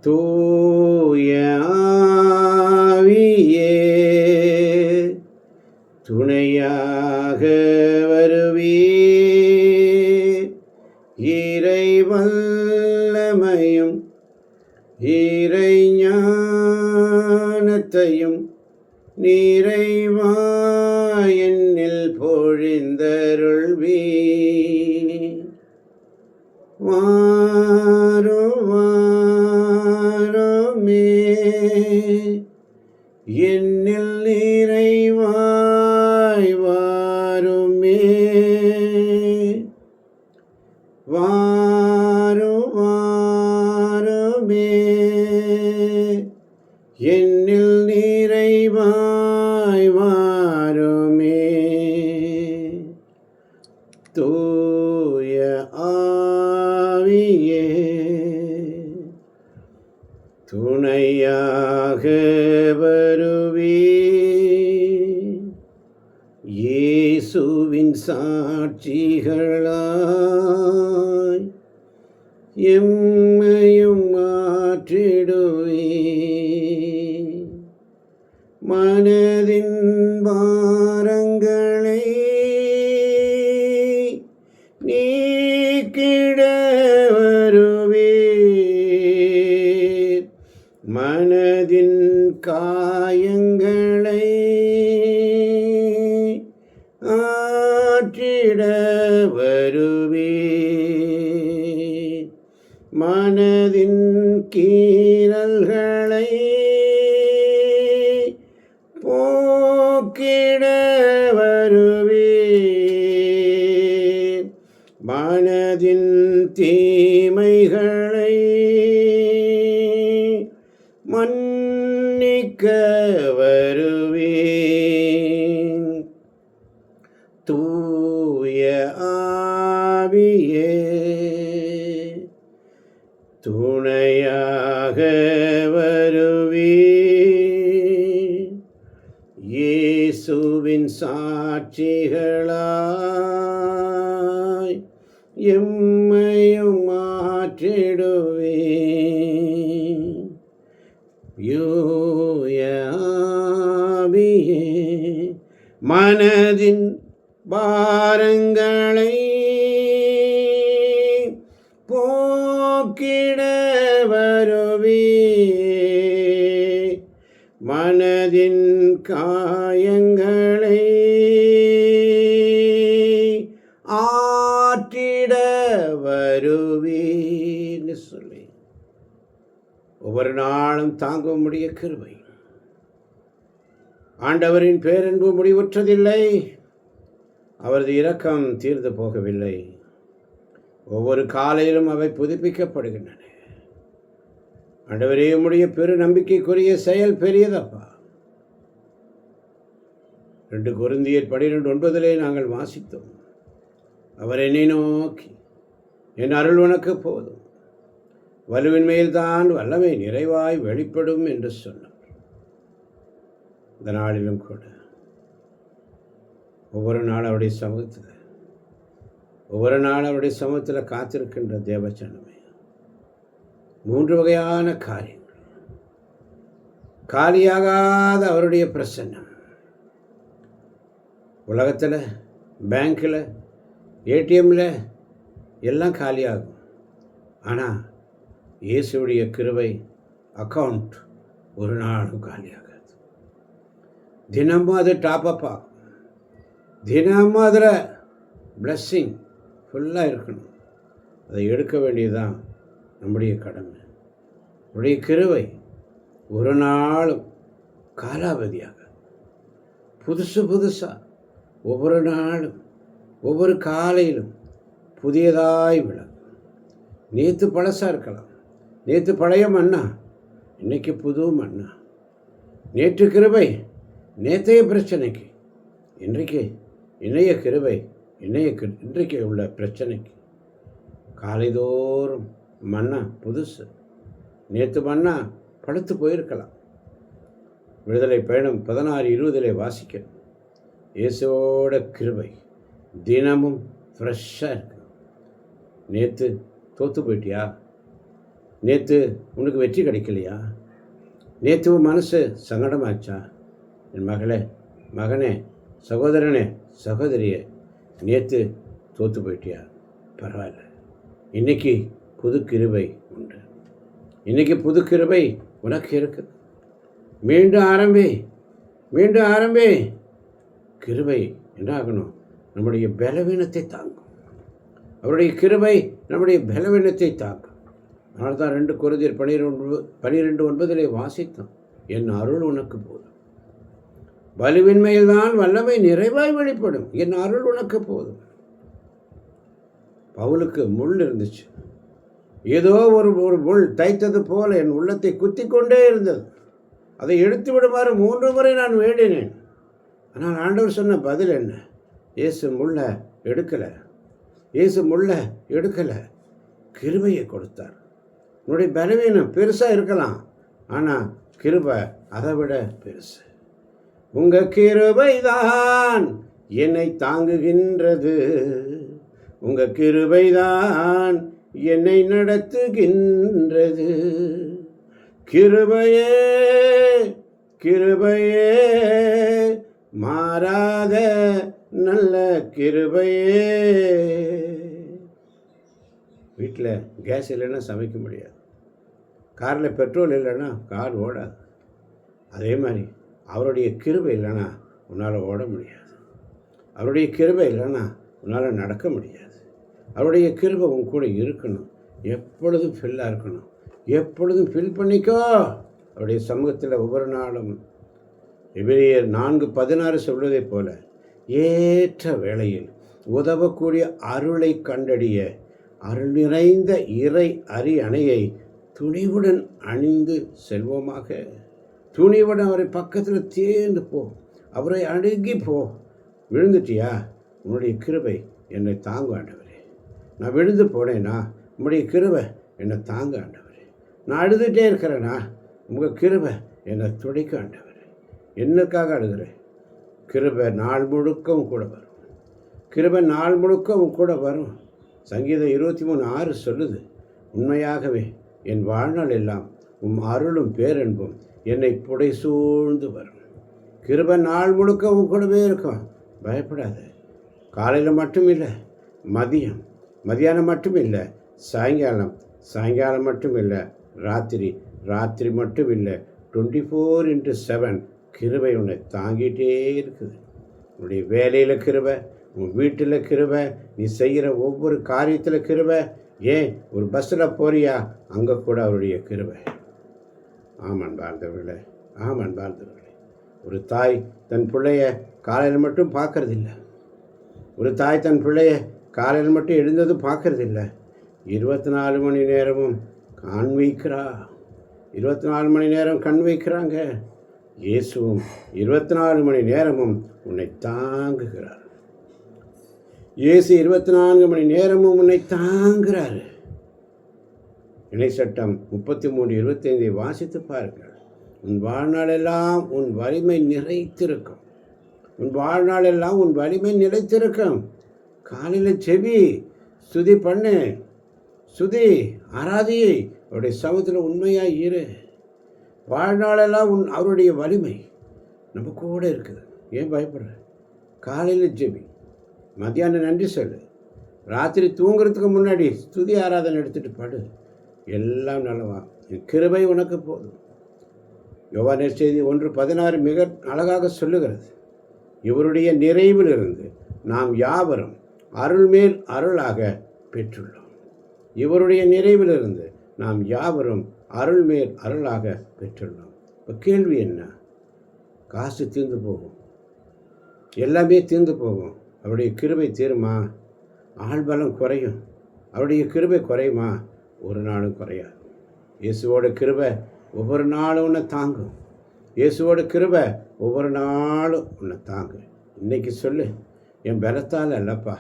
தூய ஆவியே துணையாக வருவீர். இறை வல்லமையும் இறை ஞானத்தையும் நிறைவாய் என்னில் பொழிந்தருள்வீர். வாருமே என்னில் நிறைவாய் வாருமே. வாருமே என்னில் நிறைவாய் வாருமே. தூய ஆவியே துணையாக வருவீர். இயேசுவின் சாட்சிகளாய் எம்மையும் மாற்றிடுவீர். மனதின் பாரங்களை நீக்கிட வருவீர். மனதின் காயங்களை ஆற்றிட வருவீர். மனதின் கீறல்களை போக்கிட வருவீர். மனதின் தீமைகளை மன்னிக்க வருவீர். தூய ஆவியே துணையாக வருவீர். இயேசுவின் சாட்சிகளாய் எம்மையும் மாற்றிடுவீர். தூய ஆவியே மனதின் பாரங்களை போக்கிட வருவீர். மனதின் காயங்களை ஆற்றிட வருவீர்னு சொல்லி ஒவ்வொரு நாளும் தாங்க முடிய கிருபை. ஆண்டவரின் பேரன்பு முடிவுற்றதில்லை, அவரது இரக்கம் தீர்ந்து போகவில்லை. ஒவ்வொரு காலையிலும் அவை புதுப்பிக்கப்படுகின்றன. ஆண்டவரே, உம்முடைய பெரு நம்பிக்கைக்குரிய செயல் பெரியதப்பா. 2 கொரிந்தியர் 12:9 நாங்கள் வாசித்தோம். அவர் என்னை நோக்கி, என் அருள் உனக்கு போதும், வலுவின் மேல்தான் வல்லமை நிறைவாய் வெளிப்படும் என்று சொன்னார். இந்த நாளிலும் கூட ஒவ்வொரு நாள் அவருடைய சமூகத்தில் காத்திருக்கின்ற தேவச்சனமே, 3 வகையான காரியங்கள். காலியாகாத அவருடைய பிரசன்னம். உலகத்தில் பேங்க்கில் ஏடிஎம்மில் எல்லாம் காலியாகும். ஆனால் இயேசுடைய கிருபை அக்கௌண்ட் ஒரு நாளும் காலியாகாது. தினமும் அது டாப்அப் ஆகும். தினமும் அதில் பிளஸ்ஸிங் ஃபுல்லாக இருக்கணும். அதை எடுக்க வேண்டியதுதான் நம்முடைய கடமை. நம்முடைய கிருபை ஒரு நாளும் காலாவதியாக புதுசாக ஒவ்வொரு நாளும் ஒவ்வொரு காலையிலும் புதியதாய் விளங்கும். நேற்று பழசாக இருக்கலாம், நேற்று பழைய மண்ணா, இன்றைக்கி புது மண்ணா. நேற்று கிருபை நேற்றைய பிரச்சனைக்கு, இன்றைக்கு இணைய கிருபை இன்றைக்கு உள்ள பிரச்சனைக்கு. காலைதோறும் மண்ணா புதுசு, நேற்று மண்ணா படுத்து போயிருக்கலாம். விடுதலை பயணம் 16:20 வாசிக்கணும். இயேசுவோட கிருபை தினமும் ஃப்ரெஷ்ஷாக இருக்கு. நேற்று தோற்று போயிட்டியா? நேற்று உனக்கு வெற்றி கிடைக்கலையா? நேற்று உன் மனசு சங்கடமாச்சா? என் மகளே, மகனே, சகோதரனே, சகோதரியே, நேற்று தோற்று போயிட்டியா? பரவாயில்ல, இன்றைக்கி புது கிருபை உண்டு. இன்றைக்கி புது கிருபை உனக்கு இருக்குது. மீண்டும் ஆரம்பி, மீண்டும் ஆரம்பி. கிருபை என்ன ஆகணும்? நம்முடைய பலவீனத்தை தாங்கும். அவருடைய கிருபை நம்முடைய பலவீனத்தை தாங்கும். அதனால தான் 2 கொரிந்தியர் 12:9 வாசித்தோம். என் அருள் உனக்கு போதும். வலுவின்மையில் தான் வல்லமை நிறைவாய் வெளிப்படும். என் அருள் உனக்கு போதும். பவுலுக்கு முள் இருந்துச்சு. ஏதோ ஒரு முள் தைத்தது போல என் உள்ளத்தை குத்தி கொண்டே இருந்தது. அதை எடுத்து விடுமாறு 3 முறை நான் வேண்டினேன். ஆனால் ஆண்டவர் சொன்ன பதில் என்ன? இயேசு முள்ள எடுக்கலை. இயேசு முள்ள எடுக்கலை, கிருபையை கொடுத்தார். உன்னுடைய பலவீனம் பெருசாக இருக்கலாம், ஆனால் கிருபை அதை விட பெருசு. உங்கள் கிருபை தான் என்னை தாங்குகின்றது. உங்கள் கிருபை தான் என்னை நடத்துகின்றது. கிருபையே, கிருபையே, மாறாத நல்ல கிருபையே. வீட்டில் கேஸ் இல்லைன்னா சமைக்க முடியாது. காரில் பெட்ரோல் இல்லைன்னா கார் ஓடாது. அதே மாதிரி அவருடைய கிருபை இல்லைன்னா உன்னால் ஓட முடியாது. அவருடைய கிருபை இல்லைன்னா உன்னால் நடக்க முடியாது. அவருடைய கிருபை உன் கூட இருக்கணும். எப்பொழுதும் ஃபில்லாக இருக்கணும். எப்பொழுதும் ஃபில் பண்ணிக்கோ அவருடைய சமூகத்தில் ஒவ்வொரு நாளும். எபிரேயர் 4:16 சொல்வதைப் போல ஏற்ற வேளையில் உதவக்கூடிய அருளை கண்டறிய அருள் நிறைந்த இறை அணையை துணிவுடன் அணிந்து செல்வோமாக. துணிவுடன் அவரை பக்கத்தில் தேர்ந்து போ. அவரை அணுகி போ. விழுந்துட்டியா? உன்னுடைய கிருபை என்னை தாங்க ஆண்டவரே. நான் விழுந்து போனேன்னா உன்னுடைய கிருபை என்னை தாங்க ஆண்டவரே. நான் அழுதுகிட்டே இருக்கிறேன்னா உங்கள் கிருபை என்னை துடைக்க ஆண்டவரே. என்னக்காக அழுகிறேன்? கிருபை நாள் முழுக்கவும் கூட வரும். கிருபை நாள் முழுக்கவும் கூட வரும். சங்கீதம் 23:6 சொல்லுது, உண்மையாகவே என் வாழ்நாள் எல்லாம் அருளும் பேரன்பும் என்னை புடை சூழ்ந்து வரும். கிருபை நாள் முழுக்கவும் கூடவே இருக்கும். பயப்படாது. காலையில் மட்டும் இல்லை, மதியானம் மட்டும் இல்லை, சாயங்காலம் மட்டும் இல்லை, ராத்திரி மட்டும் இல்லை, 24/7 கிருபை உன்னை தாங்கிட்டே இருக்குது. உன்னுடைய வேலையில் கிருபை, உன் வீட்டில் கிருபை, நீ செய்கிற ஒவ்வொரு காரியத்தில் கிருபை. ஏன் ஒரு பஸ்ஸில் போறியா? அங்கே கூட அவருடைய கிருபை. ஆமான் வாழ்ந்தவர்களே, ஒரு தாய் தன் பிள்ளைய காலையில் மட்டும் பார்க்கறதில்ல. ஒரு தாய் தன் பிள்ளைய காலையில் மட்டும் எழுந்ததும் பார்க்கறதில்ல. 24 மணி நேரமும் கண் வைக்கிறா. 24 மணி நேரம் கண் வைக்கிறாங்க. இயேசுவும் 24 மணி நேரமும் உன்னை தாங்குகிறார். இயேசு 24 மணி நேரமும் உன்னை தாங்குகிறார். இணை சட்டம் 33:25 வாசித்து பாருங்கள். உன் வாழ்நாளெல்லாம் உன் வலிமை நிலைத்திருக்கும். உன் வாழ்நாளெல்லாம் உன் வலிமை நிலைத்திருக்கும். காலையில் செவி, ஸ்துதி பண்ணு, ஆராதி, அவருடைய சமூகத்தில் உண்மையாக இரு. வாழ்நாளெல்லாம் அவருடைய வலிமை நம்ம கூட இருக்குது. ஏன் பயப்படுற? காலையில் ஜெபி, மத்தியானம் நன்றி சொல்லு, ராத்திரி தூங்குறதுக்கு முன்னாடி ஸ்துதி ஆராதனை எடுத்துகிட்டு படு. எல்லாம் நல்லவா. கிருபை உனக்கு போதும். யோவான் செய்தி 1:16 மிக அழகாக சொல்லுகிறது. இவருடைய நிறைவிலிருந்து நாம் யாவரும் அருள் மேல் அருளாக பெற்றுள்ளோம். இவருடைய நிறைவிலிருந்து நாம் யாவரும் அருள் மேல் அருளாக பெற்றுள்ளோம். இப்போ கேள்வி என்ன? காசு தீர்ந்து போகும், எல்லாமே தீர்ந்து போகும். அவருடைய கிருபை தீருமா? ஆள்பலம் குறையும். அவருடைய கிருபை குறையுமா? ஒரு நாளும் குறையாது. இயேசுவோட கிருபை ஒவ்வொரு நாளும் உன்னை தாங்கும். இயேசுவோட கிருபை ஒவ்வொரு நாளும் உன்னை தாங்கும். இன்றைக்கி சொல்லு, என் பலத்தால் அல்லப்பா,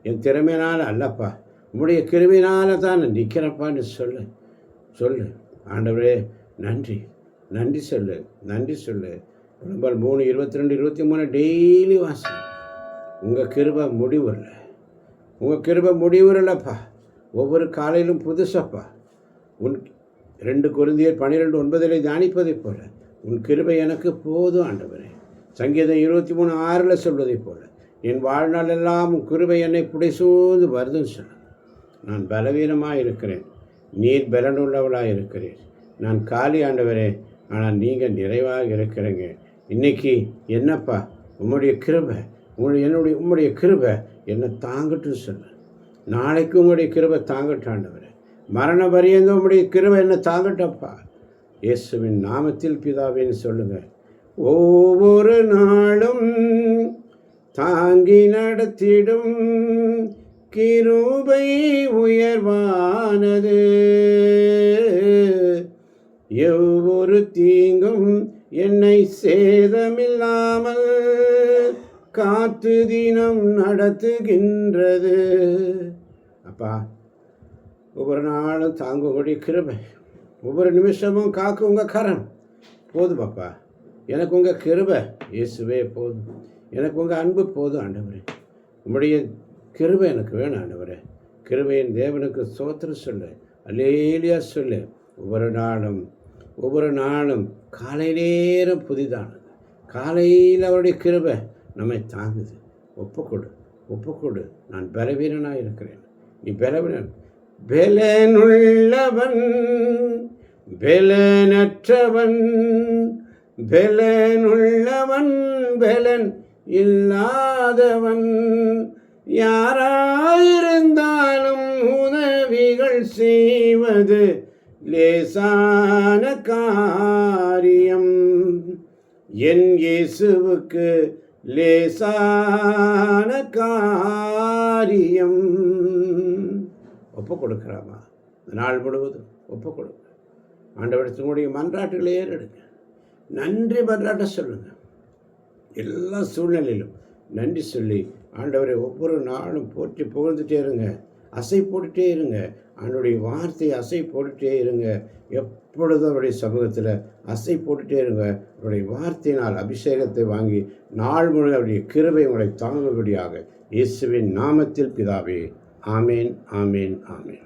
என் திறமையினால் அல்லப்பா, உம்முடைய கிருபையினால் தான் நான் நிற்கிறப்பான்னு சொல்லு. ஆண்டவரே நன்றி சொல்லு. புலம்பல் 3:22-23 டெய்லி வாசி. உங்கள் கிருபை முடிவுறலப்பா. ஒவ்வொரு காலையிலும் புதுசப்பா. 2 கொரிந்தியர் 12:9 தியானிப்பதைப் போல உன் கிருபை எனக்கு போதும் ஆண்டவரே. சங்கீதம் 23:6 சொல்வதைப் போல என் வாழ்நாள் எல்லாம் உன் கிருபை என்னை புடைசூழ்ந்து வருதுன்னு சொன்ன. நான் பலவீனமாக இருக்கிறேன், நீர் பலனுள்ளவளாக இருக்கிறேன். நான் காலி ஆண்டவரே, ஆனால் நீங்கள் நிறைவாக இருக்கிறீங்க. இன்றைக்கி என்னப்பா உம்முடைய கிருபை, உம்முடைய கிருபை என்னை தாங்கட்டுன்னு சொன்ன. நாளைக்கு உங்களுடைய கிருபை தாங்கட்டும் ஆண்டவரே. மரண பரியந்த உம்முடைய கிருபை என்னை தாங்கட்டப்பா. இயேசுவின் நாமத்தில் பிதாவேன்னு சொல்லுங்கள். ஒவ்வொரு நாளும் தாங்கி நடத்திடும் கிருபை உயர்வானது. எவ்வொரு தீங்கும் என்னை சேதமில்லாமல் காத்து தினம் நடத்துகின்றது. அப்பா, ஒவ்வொரு நாளும் தாங்கக்கூடிய கிருபை, ஒவ்வொரு நிமிஷமும் காக்கும் உங்கள் கரம் போதும். அப்பா, எனக்கு உங்கள் கிருபை இயேசுவே போதும். எனக்கு உங்கள் அன்பு போதும் ஆண்டவரே. உம்முடைய கிருபை எனக்கு வேணும் ஆண்டவரே. கிருபையின் தேவனுக்கு ஸ்தோத்திரம் சொல்லு, அல்லேலூயா சொல்லு. ஒவ்வொரு நாளும் காலை நேரம் புதிதானது. காலையில் அவருடைய கிருபை நம்மை தாங்குது. ஒப்புக்கொடு. நான் பலவீனனாக இருக்கிறேன், நீ பலவீனன். பலனுள்ளவன் பலனற்றவன், பலனுள்ளவன் பலன் இல்லாதவன், யாராயிருந்தாலும் உதவிகள் செய்வது லேசான காரியம். என் இயேசுவுக்கு லேசான காரியம். ஒப்புக்கொடுக்கிறாமா? நாள் முழுவதும் ஒப்புக்கொடுக்க ஆண்டவருடைய மன்றாட்டுகளை ஏறெடுங்க. நன்றி மன்றாட்ட சொல்லுங்கள். எல்லா சூழ்நிலையிலும் நன்றி சொல்லி ஆண்டவரை ஒவ்வொரு நாளும் போற்றி புகழ்ந்துட்டே இருங்க. அசை போட்டுகிட்டே இருங்க. ஆண்டவருடைய வார்த்தையை அசை போட்டுகிட்டே இருங்க. எப்பொழுதும் அவருடைய சமூகத்தில் அசை போட்டுகிட்டே இருங்க. அவருடைய வார்த்தையினால் அபிஷேகத்தை வாங்கி நாள் முழுவதும் அவருடைய கிருபை உங்களை தாங்கும்படியாக இயேசுவின் நாமத்தில் பிதாவே. ஆமேன், ஆமேன், ஆமேன்.